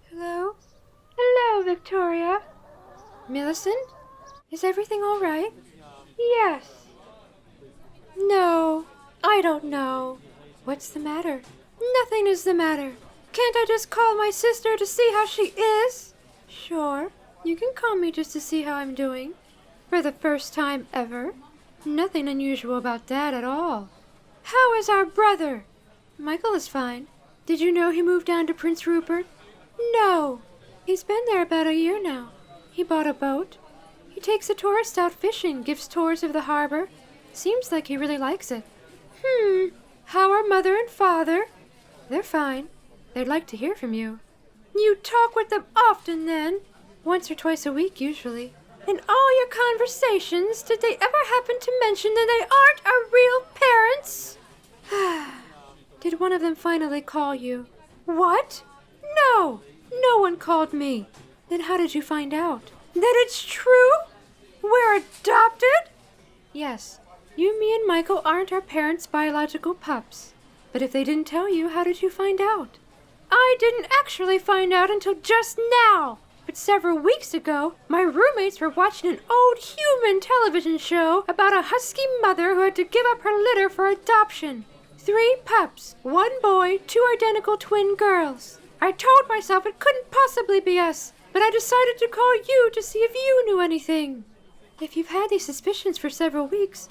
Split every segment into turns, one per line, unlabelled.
Hello? Hello, Victoria. Millicent? Is everything all right? Yes. No, I don't know. What's the matter? Nothing is the matter. Can't I just call my sister to see how she is? Sure, you can call me just to see how I'm doing. For the first time ever. Nothing unusual about Dad at all. How is our brother? Michael is fine. Did you know he moved down to Prince Rupert? No. He's been there about a year now. He bought a boat. He takes the tourists out fishing, gives tours of the harbor. Seems like he really likes it. How are Mother and Father? They're fine. They'd like to hear from you. You talk with them often, then? Once or twice a week, usually. In all your conversations, did they ever happen to mention that they aren't our real parents? Did one of them finally call you? What? No! No one called me. Then how did you find out? That it's true? We're adopted? Yes. You, me, and Michael aren't our parents' biological pups. But if they didn't tell you, how did you find out? I didn't actually find out until just now. But several weeks ago, my roommates were watching an old human television show about a husky mother who had to give up her litter for adoption. 3 pups, 1 boy, 2 identical twin girls. I told myself it couldn't possibly be us, but I decided to call you to see if you knew anything. If you've had these suspicions for several weeks,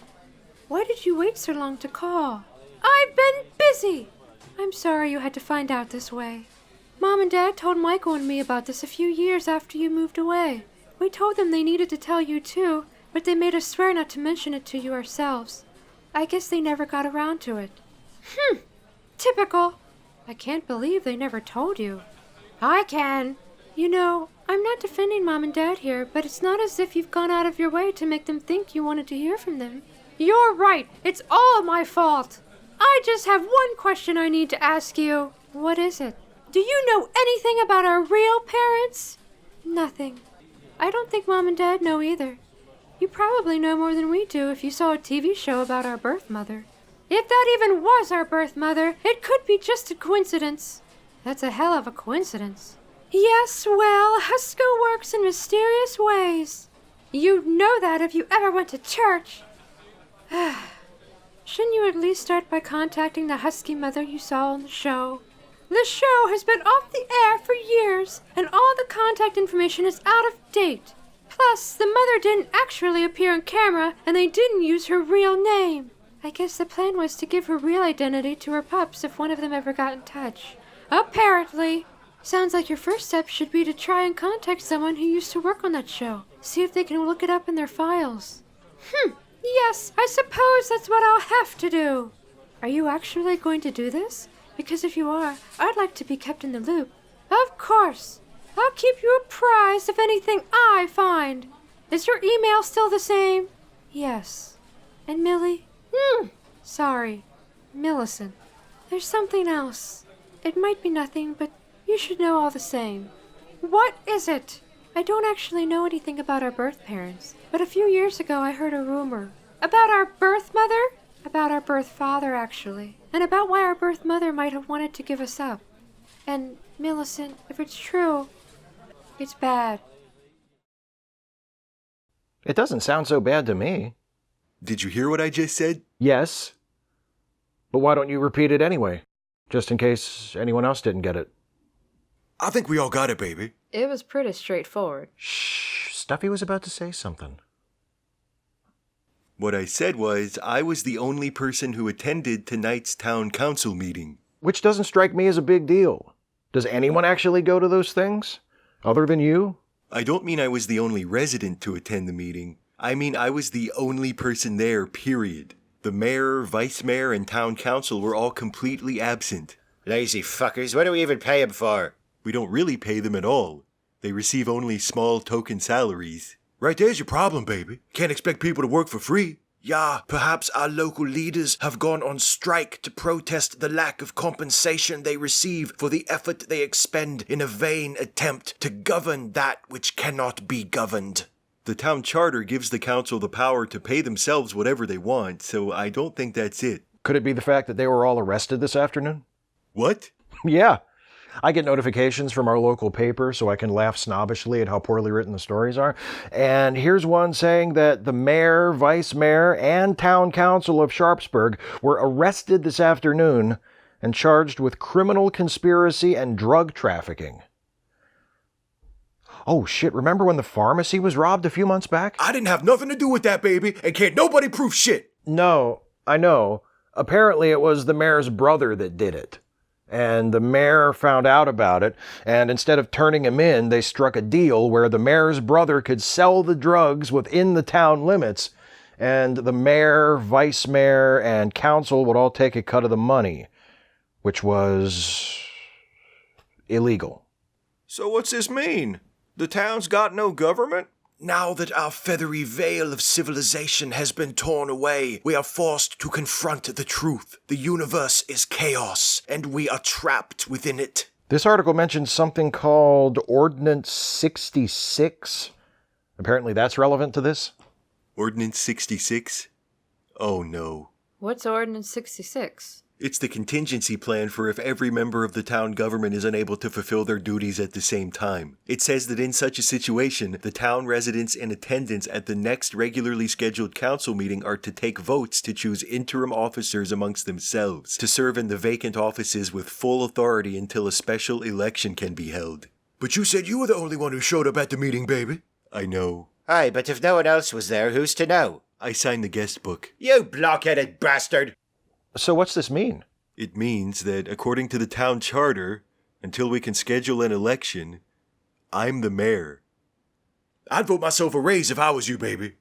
why did you wait so long to call? I've been busy. I'm sorry you had to find out this way. Mom and Dad told Michael and me about this a few years after you moved away. We told them they needed to tell you too, but they made us swear not to mention it to you ourselves. I guess they never got around to it. Typical. I can't believe they never told you. I can. You know, I'm not defending Mom and Dad here, but it's not as if you've gone out of your way to make them think you wanted to hear from them. You're right. It's all my fault. I just have one question I need to ask you. What is it? Do you know anything about our real parents? Nothing. I don't think Mom and Dad know either. You probably know more than we do if you saw a TV show about our birth mother. If that even was our birth mother, it could be just a coincidence. That's a hell of a coincidence. Yes, well, Husko works in mysterious ways. You'd know that if you ever went to church. Shouldn't you at least start by contacting the husky mother you saw on the show? The show has been off the air for years, and all the contact information is out of date. Plus, the mother didn't actually appear on camera, and they didn't use her real name. I guess the plan was to give her real identity to her pups if one of them ever got in touch. Apparently. Sounds like your first step should be to try and contact someone who used to work on that show. See if they can look it up in their files. Yes, I suppose that's what I'll have to do. Are you actually going to do this? Because if you are, I'd like to be kept in the loop. Of course. I'll keep you apprised of anything I find. Is your email still the same? Yes. And Millie? Sorry. Millicent. There's something else. It might be nothing, but you should know all the same. What is it? I don't actually know anything about our birth parents, but a few years ago I heard a rumor. About our birth mother? About our birth father, actually. And about why our birth mother might have wanted to give us up. And, Millicent, if it's true, it's bad.
It doesn't sound so bad to me.
Did you hear what I just said?
Yes. But why don't you repeat it anyway? Just in case anyone else didn't get it.
I think we all got it, baby.
It was pretty straightforward.
Shh, Stuffy was about to say something.
What I said was, I was the only person who attended tonight's town council meeting.
Which doesn't strike me as a big deal. Does anyone actually go to those things? Other than you?
I don't mean I was the only resident to attend the meeting. I mean I was the only person there, period. The mayor, vice mayor, and town council were all completely absent.
Lazy fuckers, what do we even pay them for?
We don't really pay them at all. They receive only small token salaries. Right there's your problem, baby. Can't expect people to work for free.
Yeah, perhaps our local leaders have gone on strike to protest the lack of compensation they receive for the effort they expend in a vain attempt to govern that which cannot be governed.
The town charter gives the council the power to pay themselves whatever they want, so I don't think that's it.
Could it be the fact that they were all arrested this afternoon?
What?
Yeah. I get notifications from our local paper so I can laugh snobbishly at how poorly written the stories are. And here's one saying that the mayor, vice mayor, and town council of Sharpsburg were arrested this afternoon and charged with criminal conspiracy and drug trafficking. Oh shit, remember when the pharmacy was robbed a few months back?
I didn't have nothing to do with that, baby, and can't nobody prove shit.
No, I know. Apparently it was the mayor's brother that did it. And the mayor found out about it, and instead of turning him in, they struck a deal where the mayor's brother could sell the drugs within the town limits, and the mayor, vice mayor, and council would all take a cut of the money, which was illegal.
So what's this mean? The town's got no government? Now that our feathery veil of civilization has been torn away, we are forced to confront the truth. The universe is chaos, and we are trapped within it.
This article mentions something called Ordinance 66. Apparently that's relevant to this.
Ordinance 66? Oh no.
What's Ordinance 66?
It's the contingency plan for if every member of the town government is unable to fulfill their duties at the same time. It says that in such a situation, the town residents in attendance at the next regularly scheduled council meeting are to take votes to choose interim officers amongst themselves, to serve in the vacant offices with full authority until a special election can be held.
But you said you were the only one who showed up at the meeting, baby.
I know.
Aye, but if no one else was there, who's to know?
I signed the guest book.
You blockheaded bastard!
So what's this mean?
It means that, according to the town charter, until we can schedule an election, I'm the mayor.
I'd vote myself a raise if I was you, baby.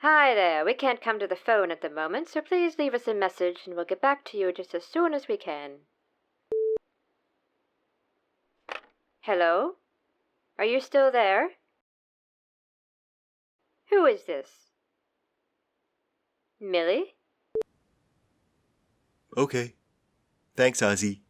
Hi there. We can't come to the phone at the moment, so please leave us a message and we'll get back to you just as soon as we can. Hello? Are you still there? Who is this? Millie?
Okay. Thanks, Ozzy.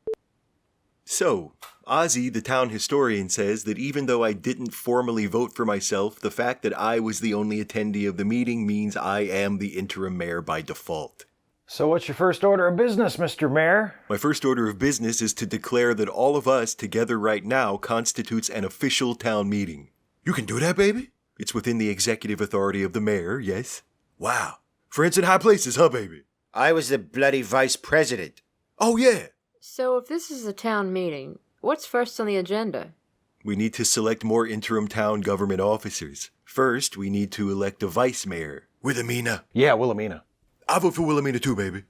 So, Ozzy, the town historian, says that even though I didn't formally vote for myself, the fact that I was the only attendee of the meeting means I am the interim mayor by default.
So what's your first order of business, Mr. Mayor?
My first order of business is to declare that all of us together right now constitutes an official town meeting.
You can do that, baby?
It's within the executive authority of the mayor, yes?
Wow. Friends in high places, huh, baby?
I was the bloody vice president.
Oh, yeah.
So if this is a town meeting, what's first on the agenda?
We need to select more interim town government officers. First, we need to elect a vice mayor.
Wilhelmina.
Yeah, Wilhelmina.
I vote for Wilhelmina too, baby.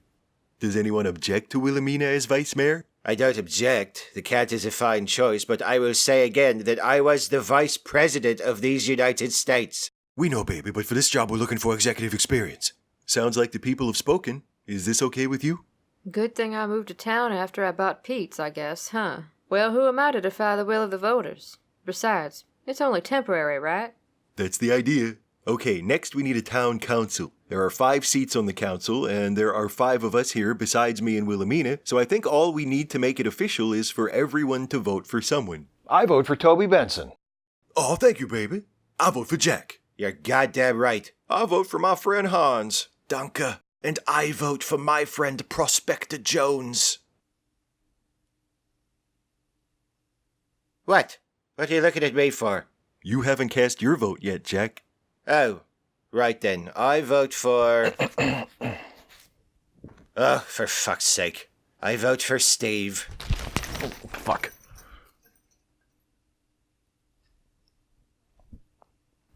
Does anyone object to Wilhelmina as vice mayor?
I don't object. The cat is a fine choice, but I will say again that I was the vice president of these United States.
We know, baby, but for this job we're looking for executive experience.
Sounds like the people have spoken. Is this okay with you?
Good thing I moved to town after I bought Pete's, I guess, huh? Well, who am I to defy the will of the voters? Besides, it's only temporary, right?
That's the idea. Okay, next we need a town council. There are 5 seats on the council, and there are 5 of us here besides me and Wilhelmina, so I think all we need to make it official is for everyone to vote for someone.
I vote for Toby Benson.
Oh, thank you, baby. I vote for Jack.
You're goddamn right.
I vote for my friend Hans. Danke. And I vote for my friend Prospector Jones.
What? What are you looking at me for?
You haven't cast your vote yet, Jack.
Oh, right then. I vote for... Oh, for fuck's sake. I vote for Steve.
Oh, fuck.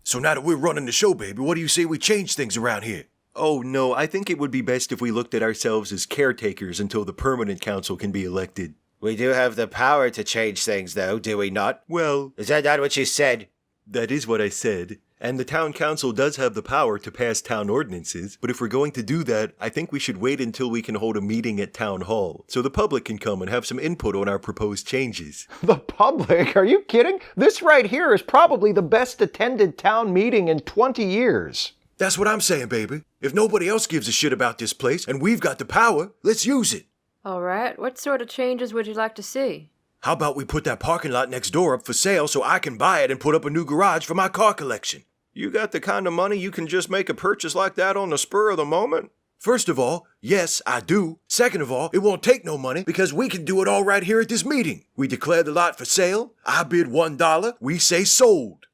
So now that we're running the show, baby, what do you say we change things around here?
Oh no, I think it would be best if we looked at ourselves as caretakers until the permanent council can be elected.
We do have the power to change things, though, do we not?
Well,
Is that not what you said?
that is what I said. And the town council does have the power to pass town ordinances, but if we're going to do that, I think we should wait until we can hold a meeting at town hall, so the public can come and have some input on our proposed changes.
The public? Are you kidding? This right here is probably the best attended town meeting in 20 years.
That's what I'm saying, baby. If nobody else gives a shit about this place and we've got the power, let's use it.
All right, what sort of changes would you like to see?
How about we put that parking lot next door up for sale so I can buy it and put up a new garage for my car collection?
You got the kind of money you can just make a purchase like that on the spur of the moment?
First of all, yes, I do. Second of all, it won't take no money because we can do it all right here at this meeting. We declare the lot for sale. I bid $1. We say sold.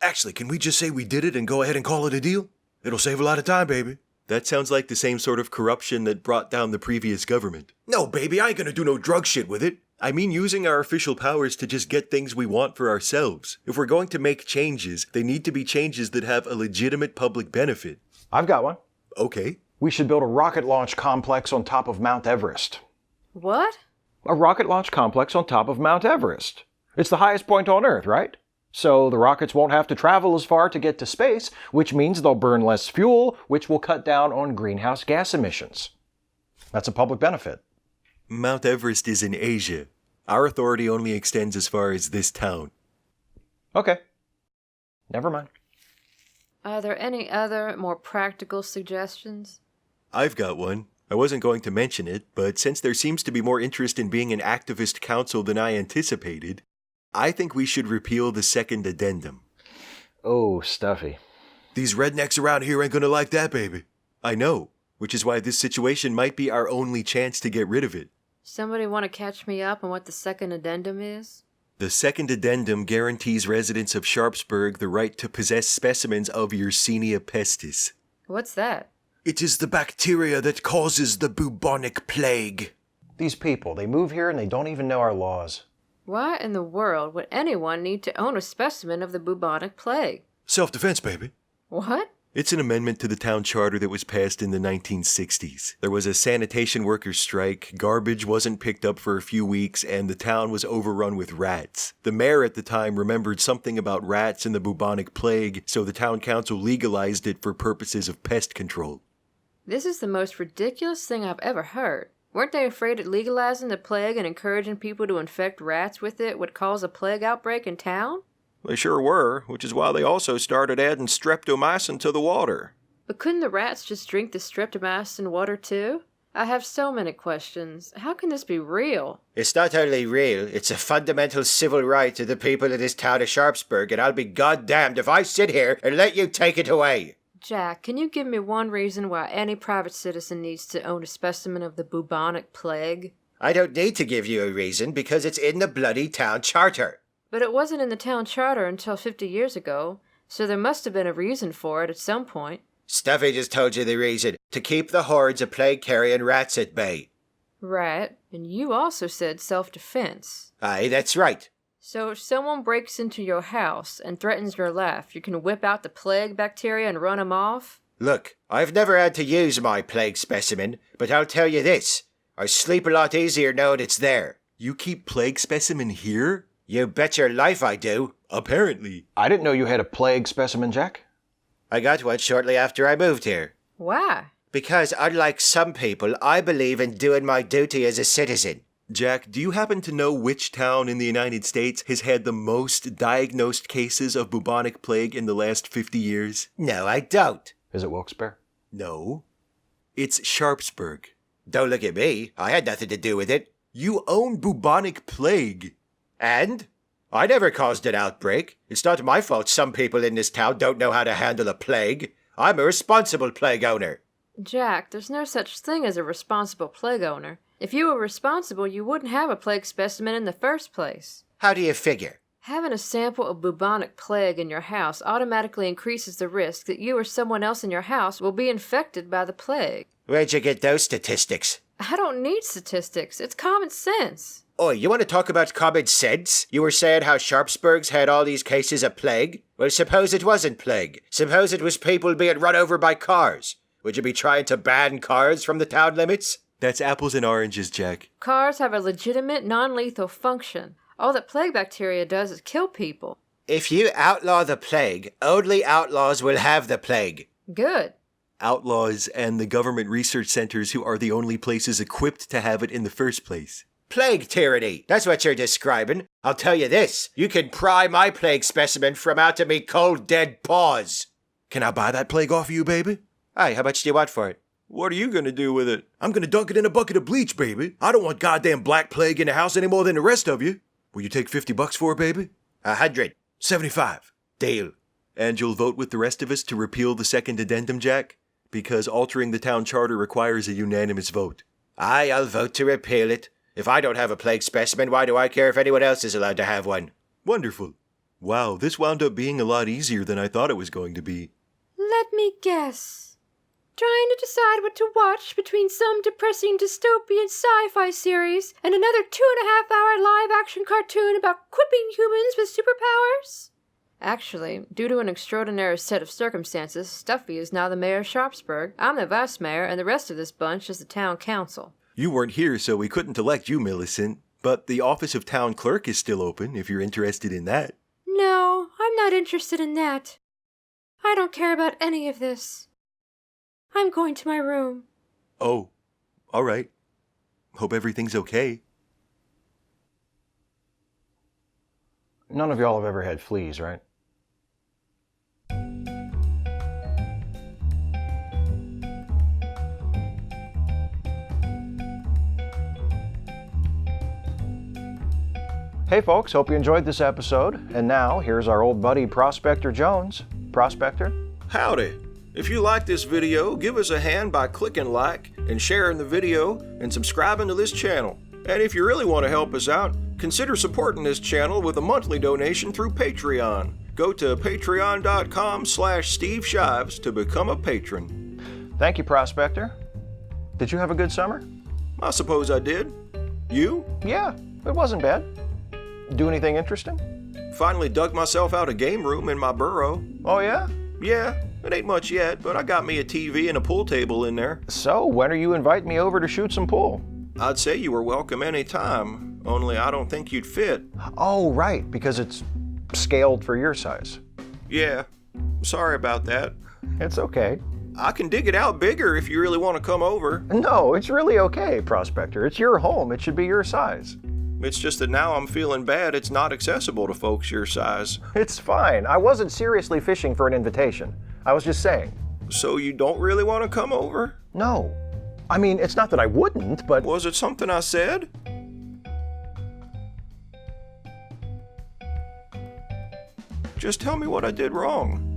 Actually, can we just say we did it and go ahead and call it a deal? It'll save a lot of time, baby.
That sounds like the same sort of corruption that brought down the previous government.
No, baby, I ain't gonna do no drug shit with it.
I mean using our official powers to just get things we want for ourselves. If we're going to make changes, they need to be changes that have a legitimate public benefit.
I've got one.
Okay.
We should build a rocket launch complex on top of Mount Everest.
What?
A rocket launch complex on top of Mount Everest. It's the highest point on Earth, right? So the rockets won't have to travel as far to get to space, which means they'll burn less fuel, which will cut down on greenhouse gas emissions. That's a public benefit.
Mount Everest is in Asia. Our authority only extends as far as this town.
Okay. Never mind.
Are there any other, more practical suggestions?
I've got one. I wasn't going to mention it, but since there seems to be more interest in being an activist council than I anticipated, I think we should repeal the second addendum.
Oh, Stuffy.
These rednecks around here ain't gonna like that, baby.
I know, which is why this situation might be our only chance to get rid of it.
Somebody want to catch me up on what the second addendum is?
The second addendum guarantees residents of Sharpsburg the right to possess specimens of Yersinia pestis.
What's that?
It is the bacteria that causes the bubonic plague.
These people, they move here and they don't even know our laws.
Why in the world would anyone need to own a specimen of the bubonic plague?
Self-defense, baby.
What?
It's an amendment to the town charter that was passed in the 1960s. There was a sanitation workers' strike, garbage wasn't picked up for a few weeks, and the town was overrun with rats. The mayor at the time remembered something about rats and the bubonic plague, so the town council legalized it for purposes of pest control.
This is the most ridiculous thing I've ever heard. Weren't they afraid that legalizing the plague and encouraging people to infect rats with it would cause a plague outbreak in town?
They sure were, which is why they also started adding streptomycin to the water.
But couldn't the rats just drink the streptomycin water too? I have so many questions. How can this be real?
It's not only real, it's a fundamental civil right to the people of this town of Sharpsburg, and I'll be goddamned if I sit here and let you take it away.
Jack, can you give me one reason why any private citizen needs to own a specimen of the bubonic plague?
I don't need to give you a reason because it's in the bloody town charter.
But it wasn't in the town charter until 50 years ago, so there must have been a reason for it at some point.
Stuffy just told you the reason. To keep the hordes of plague-carrying rats at bay.
Right, and you also said self-defense.
Aye, that's right.
So if someone breaks into your house and threatens your life, you can whip out the plague bacteria and run them off?
Look, I've never had to use my plague specimen, but I'll tell you this. I sleep a lot easier knowing it's there.
You keep plague specimen here?
You bet your life I do.
Apparently.
I didn't know you had a plague specimen, Jack.
I got one shortly after I moved here.
Why?
Because unlike some people, I believe in doing my duty as a citizen.
Jack, do you happen to know which town in the United States has had the most diagnosed cases of bubonic plague in the last 50 years?
No, I don't.
Is it Wilkes-Barre?
No. It's Sharpsburg.
Don't look at me. I had nothing to do with it.
You own bubonic plague.
And? I never caused an outbreak. It's not my fault some people in this town don't know how to handle a plague. I'm a responsible plague owner.
Jack, there's no such thing as a responsible plague owner. If you were responsible, you wouldn't have a plague specimen in the first place.
How do you figure?
Having a sample of bubonic plague in your house automatically increases the risk that you or someone else in your house will be infected by the plague.
Where'd you get those statistics?
I don't need statistics. It's common sense.
Oi, you want to talk about common sense? You were saying how Sharpsburg's had all these cases of plague? Well, suppose it wasn't plague. Suppose it was people being run over by cars. Would you be trying to ban cars from the town limits?
That's apples and oranges, Jack.
Cars have a legitimate, non-lethal function. All that plague bacteria does is kill people.
If you outlaw the plague, only outlaws will have the plague.
Good.
Outlaws and the government research centers who are the only places equipped to have it in the first place.
Plague tyranny. That's what you're describing. I'll tell you this. You can pry my plague specimen from out of me cold dead paws.
Can I buy that plague off of you, baby?
Aye, how much do you want for it?
What are you gonna do with it?
I'm gonna dunk it in a bucket of bleach, baby. I don't want goddamn black plague in the house any more than the rest of you.
Will you take $50 for it, baby?
100.
75.
Deal.
And you'll vote with the rest of us to repeal the second addendum, Jack? Because altering the town charter requires a unanimous vote.
Aye, I'll vote to repeal it. If I don't have a plague specimen, why do I care if anyone else is allowed to have one?
Wonderful. Wow, this wound up being a lot easier than I thought it was going to be.
Let me guess. Trying to decide what to watch between some depressing dystopian sci-fi series and another 2.5-hour live-action cartoon about equipping humans with superpowers? Actually, due to an extraordinary set of circumstances, Stuffy is now the mayor of Sharpsburg, I'm the vice mayor, and the rest of this bunch is the town council.
You weren't here, so we couldn't elect you, Millicent. But the office of town clerk is still open, if you're interested in that.
No, I'm not interested in that. I don't care about any of this. I'm going to my room.
Oh, all right. Hope everything's okay.
None of y'all have ever had fleas, right? Hey folks, hope you enjoyed this episode. And now, here's our old buddy Prospector Jones. Prospector?
Howdy. If you like this video, give us a hand by clicking like and sharing the video and subscribing to this channel. And if you really want to help us out, consider supporting this channel with a monthly donation through Patreon. Go to patreon.com/Steve Shives to become a patron.
Thank you, Prospector. Did you have a good summer?
I suppose I did. You?
Yeah, it wasn't bad. Do anything interesting?
Finally dug myself out a game room in my burrow.
Oh yeah?
Yeah, it ain't much yet, but I got me a TV and a pool table in there.
So, when are you inviting me over to shoot some pool?
I'd say you were welcome any time, only I don't think you'd fit.
Oh, right, because it's scaled for your size.
Yeah, sorry about that.
It's okay.
I can dig it out bigger if you really want to come over.
No, it's really okay, Prospector. It's your home. It should be your size.
It's just that now I'm feeling bad it's not accessible to folks your size.
It's fine. I wasn't seriously fishing for an invitation. I was just saying.
So you don't really want to come over?
No. I mean, it's not that I wouldn't, but...
Was it something I said? Just tell me what I did wrong.